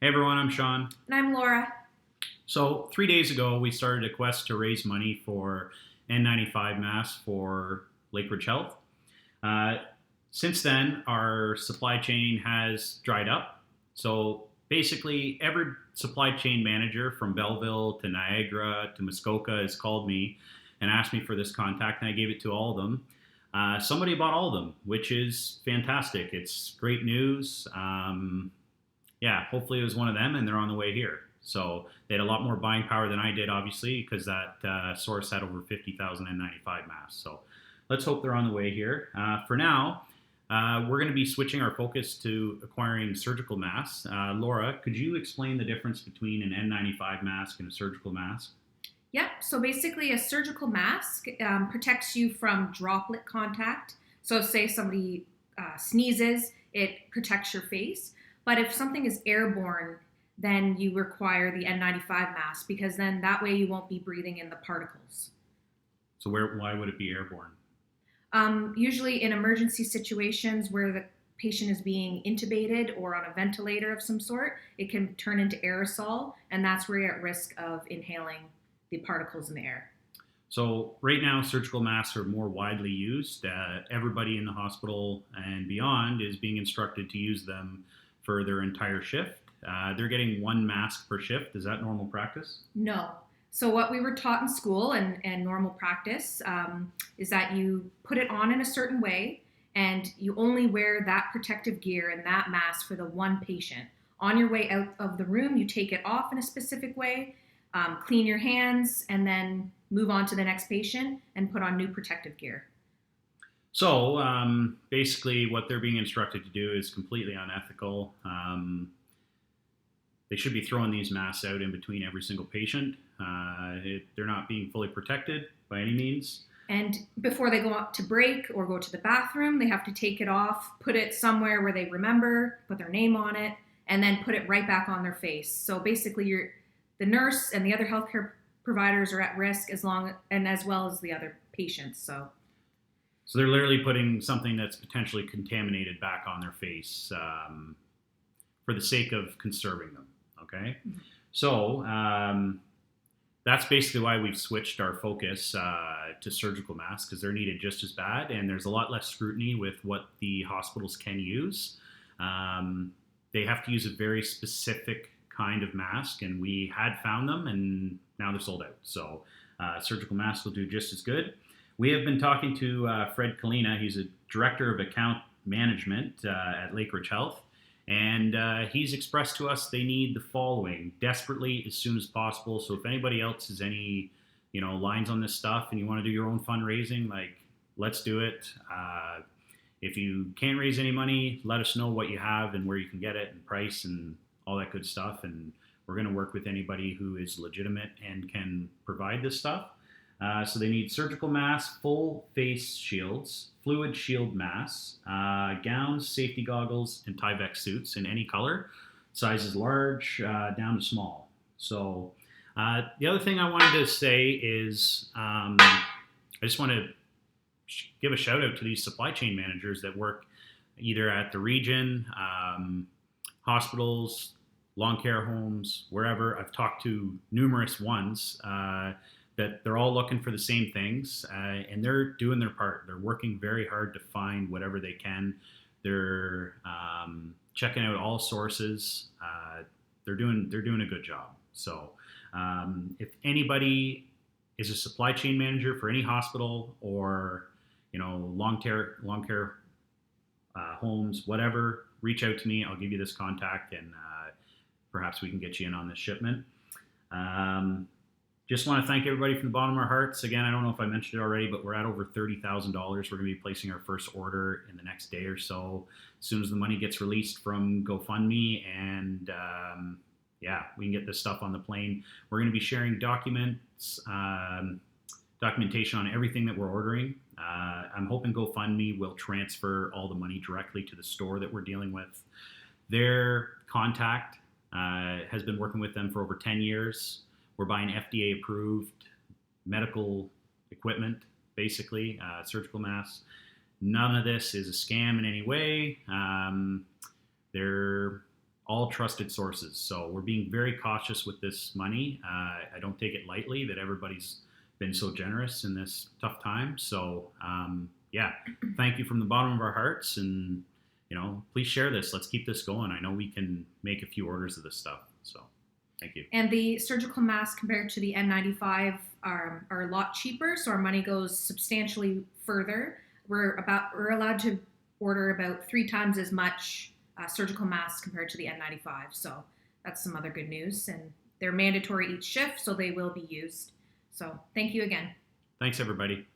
Hey everyone, I'm Sean. And I'm Laura. So, 3 days ago, we started a quest to raise money for N95 masks for Lakeridge Health. Uh, since then, our supply chain has dried up. So, basically, every supply chain manager from Belleville to Niagara to Muskoka has called me and asked me for this contact, and I gave it to all of them. Somebody bought all of them, which is fantastic. It's great news. Yeah, hopefully it was one of them and they're on the way here. So they had a lot more buying power than I did, obviously, because that source had over 50,000 N95 masks. So let's hope they're on the way here. For now, we're going to be switching our focus to acquiring surgical masks. Laura, could you explain the difference between an N95 mask and a surgical mask? Yep, so basically, a surgical mask protects you from droplet contact. So, say somebody sneezes, it protects your face. But if something is airborne, then you require the N95 mask because then that way you won't be breathing in the particles. So why would it be airborne? Usually, in emergency situations where the patient is being intubated or on a ventilator of some sort, it can turn into aerosol, and that's where you're at risk of inhaling the particles in the air. So right now, surgical masks are more widely used. Everybody in the hospital and beyond is being instructed to use them for their entire shift. They're getting one mask per shift. Is that normal practice? No. So what we were taught in school and normal practice is that you put it on in a certain way and you only wear that protective gear and that mask for the one patient. On your way out of the room, you take it off in a specific way, clean your hands, and then move on to the next patient and put on new protective gear. So basically, what they're being instructed to do is completely unethical. They should be throwing these masks out in between every single patient. They're not being fully protected by any means. And before they go out to break or go to the bathroom, they have to take it off, put it somewhere where they remember, put their name on it, and then put it right back on their face. So basically, the nurse and the other healthcare providers are at risk as well as the other patients. So they're literally putting something that's potentially contaminated back on their face for the sake of conserving them. Okay, mm-hmm. So that's basically why we've switched our focus to surgical masks because they're needed just as bad, and there's a lot less scrutiny with what the hospitals can use. They have to use a very specific kind of mask, and we had found them, and now they're sold out. So surgical masks will do just as good. We have been talking to Fred Kalina. He's a director of account management at Lakeridge Health, and he's expressed to us they need the following desperately as soon as possible. So if anybody else has any, lines on this stuff and you want to do your own fundraising, let's do it. If you can't raise any money, let us know what you have and where you can get it and price and all that good stuff. And we're going to work with anybody who is legitimate and can provide this stuff. So they need surgical masks, full face shields, fluid shield masks, gowns, safety goggles, and Tyvek suits in any color, sizes large down to small. So the other thing I wanted to say is I just want to give a shout out to these supply chain managers that work either at the region, hospitals, long care homes, wherever. I've talked to numerous ones that they're all looking for the same things, and they're doing their part. They're working very hard to find whatever they can. They're checking out all sources. They're doing a good job. So if anybody is a supply chain manager for any hospital or long care homes, whatever, reach out to me. I'll give you this contact, and perhaps we can get you in on this shipment. Just want to thank everybody from the bottom of our hearts. Again, I don't know if I mentioned it already, but we're at over $30,000. We're going to be placing our first order in the next day or so, as soon as the money gets released from GoFundMe, and we can get this stuff on the plane. We're going to be sharing documentation on everything that we're ordering. I'm hoping GoFundMe will transfer all the money directly to the store that we're dealing with. Their contact has been working with them for over 10 years. We're buying FDA approved medical equipment, basically, surgical masks. None of this is a scam in any way. They're all trusted sources. So we're being very cautious with this money. I don't take it lightly that everybody's been so generous in this tough time. So yeah, thank you from the bottom of our hearts, and please share this. Let's keep this going. I know we can make a few orders of this stuff. So thank you. And the surgical masks compared to the N95 are a lot cheaper, so our money goes substantially further. We're allowed to order about 3 times as much surgical masks compared to the N95. So that's some other good news. And they're mandatory each shift, so they will be used. So thank you again. Thanks, everybody.